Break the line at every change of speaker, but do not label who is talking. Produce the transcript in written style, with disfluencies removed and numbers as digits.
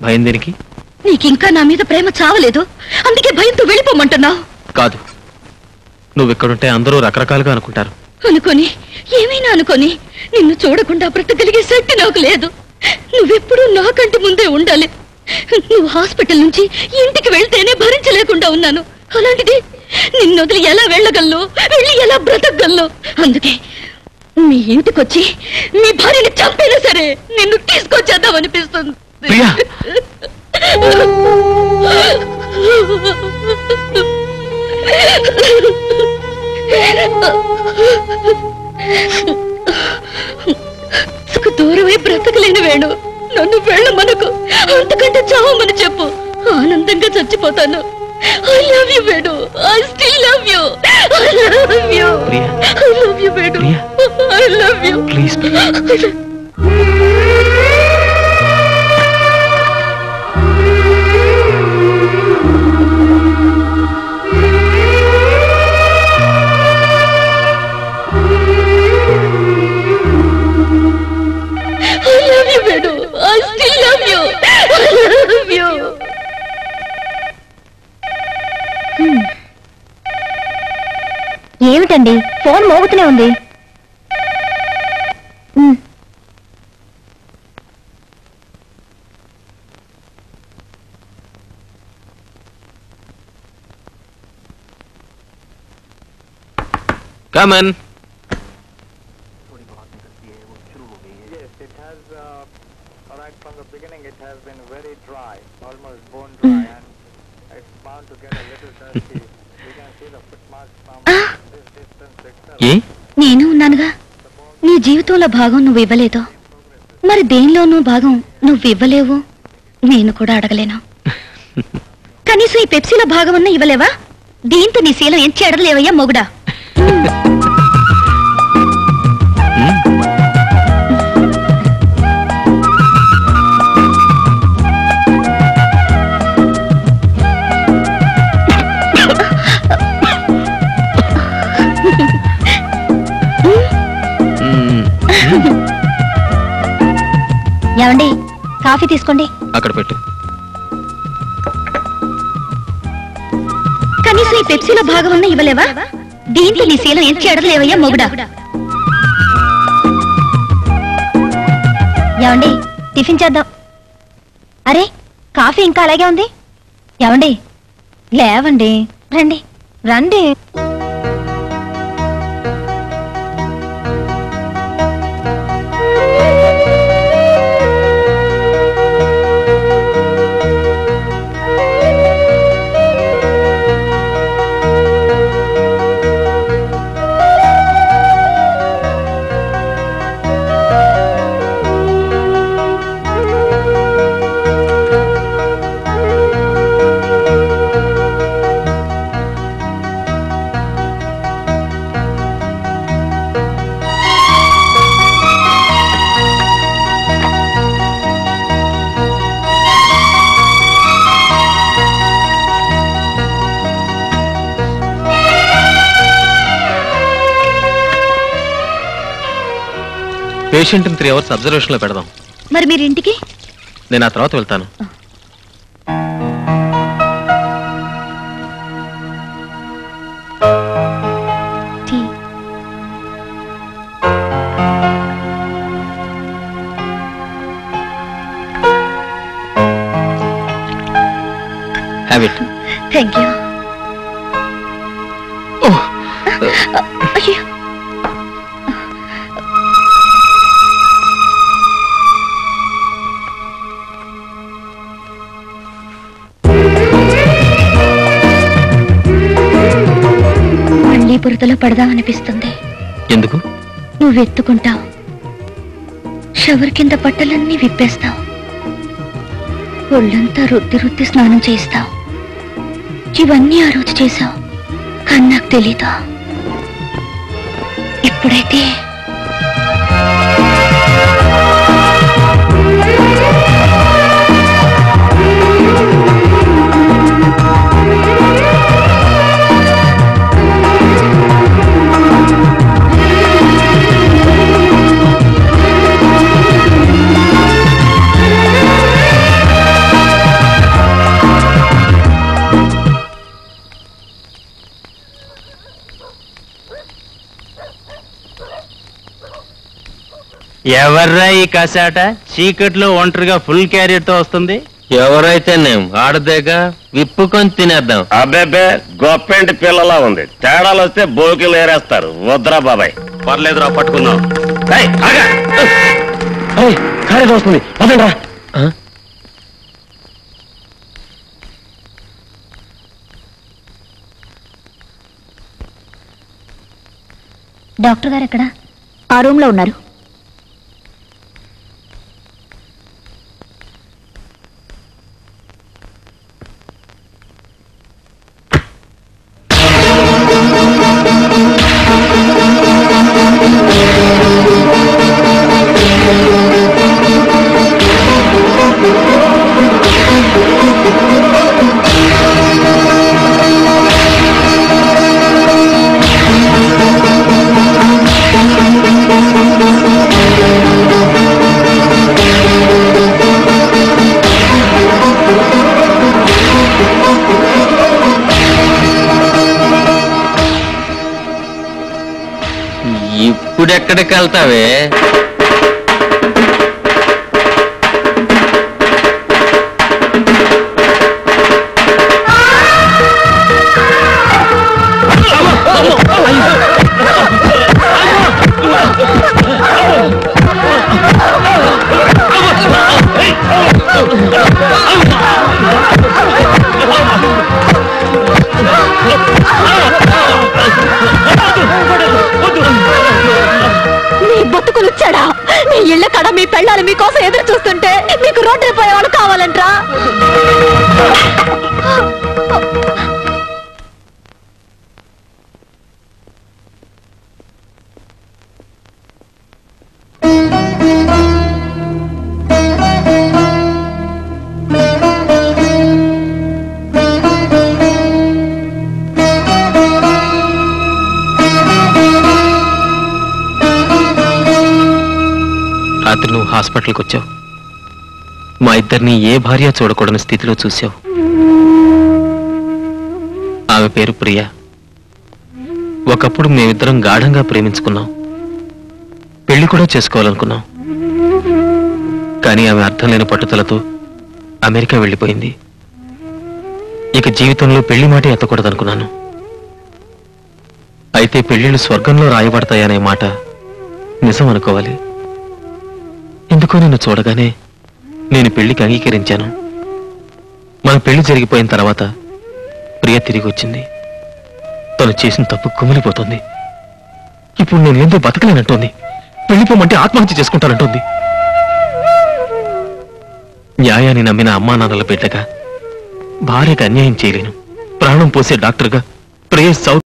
భయం దేనికి?
నీకింకా నా మీద ప్రేమ చావలేదు, అందుకే భయంతో వెళ్ళిపోమంటున్నావు.
కాదు, నువ్వు ఇక్కడుంటే అందరూ రకరకాలుగా అనుకుంటారు.
అనుకొని ఏమైనా అనుకొని నిన్ను చూడకుండా బ్రతకగలిగే శక్తి నాకు లేదు. నువ్వెప్పుడూ నాకంటి ముందే ఉండాలి. నువ్వు హాస్పిటల్ నుంచి ఇంటికి వెళ్తేనే భరించలేకుండా ఉన్నాను. అలాంటిది నిన్ను వదిలి ఎలా వెళ్ళగలను, వెళ్ళి ఎలా బ్రతకగలను? అందుకే మీ ఇంటికొచ్చి మీ భార్యని చంపైనా సరే నిన్ను తీసుకొచ్చేద్దామనిపిస్తుంది. దూరమై బ్రతకలేని వేణు, నన్ను వెళ్ళమనకు, అంతకంటే చావమని చెప్పు. ఆనందంగా చచ్చిపోతాను. I love you, Vedu. I still love you. I love you.
Priya.
I love you, Vedu.
Priya.
I love you.
Please, Priya.
I love you, Vedu. I still love you. I love you.
ఏమిటండి phone మోగుతూనే ఉంది?
Come in.
Yes, it has, right from the beginning it has been very dry, almost bone dry, and it's bound to get a little dusty. We can see the footmarks from this distance itself.
నేను ఉన్నానుగా. నీ జీవితంలో భాగం నువ్వు ఇవ్వలేదు, మరి దేనిలోనూ భాగం నువ్వు ఇవ్వలేవు. నేను కూడా అడగలేను. కనీసం ఈ పెప్సీలో భాగమన్నా ఇవ్వలేవా? దీంతో నీ శీలం ఏం చెడలేవయ్యా మొగుడా.
ఏమండి, కాఫీ తీసుకోండి.
అక్కడ పెట్టు.
కనీసం ఈ పెప్సీలో భాగమన్నా ఇవ్వలేవా? దీంతో నీ శీలం ఏం చెడలేవయ్యా మొగుడా.
ఏమండి, టిఫిన్ చేద్దాం. అరే, కాఫీ ఇంకా అలాగే ఉంది. ఏమండి, లేవండి, రండి రండి.
పేషెంట్ని 3 hours అబ్జర్వేషన్ లో పెడదాం.
మరి మీరు ఇంటికి?
నేను ఆ తర్వాత వెళ్తాను. Have it.
Thank you.
Oh.
అయ్యో. మళ్ళీ బురదలో పడదామనిపిస్తుంది.
ఎందుకు?
నువ్వెత్తుకుంటావు, షవర్ కింద బట్టలన్నీ విప్పేస్తావు, ఒళ్ళంతా రుద్ది రుద్ది స్నానం చేస్తావు. ఇవన్నీ ఆ రోజు చేశావు, కానీ నాకు తెలీదా. ఇప్పుడైతే
ఎవర్రా ఈ కసాట చీకట్లో ఒంటరిగా ఫుల్ క్యారియర్ తో వస్తుంది?
ఎవరైతే నేను ఆడదేగా విప్పుకొని తినేద్దాం.
అబ్బే గొప్పెంటి పిల్లలా ఉంది. తేడాలు వస్తే బోకిలు ఏరేస్తారు. వద్దురా బాబాయ్.
పర్లేదురా పట్టుకుందాం.
కారేది వస్తుంది పదండ్రా.
డాక్టర్ గారు ఎక్కడ?
ఆ రూమ్ లో ఉన్నారు.
ఇప్పుడెక్కడికి వెళ్తావే?
బతుకులుచ్చాడా? మీ ఇళ్ళ కడ మీ పెళ్ళాలు మీకోసం ఎదురు చూస్తుంటే మీకు రోడ్డు పోయేవాళ్ళు కావాలంట్రా?
రాత్రి నువ్వు హాస్పిటల్కి వచ్చావు. మా ఇద్దరిని ఏ భార్య చూడకూడని స్థితిలో చూసావు. ఆమె పేరు ప్రియ. ఒకప్పుడు మేమిద్దరం గాఢంగా ప్రేమించుకున్నాం. పెళ్లి కూడా చేసుకోవాలనుకున్నాం. కానీ ఆమె అర్థం లేని పట్టుదలతో అమెరికా వెళ్ళిపోయింది. ఇక జీవితంలో పెళ్లి మాటే ఎత్తకూడదనుకున్నాను. అయితే పెళ్లిళ్ళు స్వర్గంలో రాయబడతాయనే మాట నిజం అనుకోవాలి. ఎందుకో నిన్ను చూడగానే నేను పెళ్లికి అంగీకరించాను. మన పెళ్లి జరిగిపోయిన తర్వాత ప్రియ తిరిగి వచ్చింది. తను చేసిన తప్పు కుమిలిపోతుంది. ఇప్పుడు నేను ఏందో బతకలేనంటోంది. పెళ్లిపోమంటే ఆత్మహత్య చేసుకుంటానంటోంది. న్యాయాన్ని నమ్మిన అమ్మా నాన్నల బిడ్డగా భార్యకు అన్యాయం చేయలేను. ప్రాణం పోసే డాక్టర్గా ప్రియ సౌత్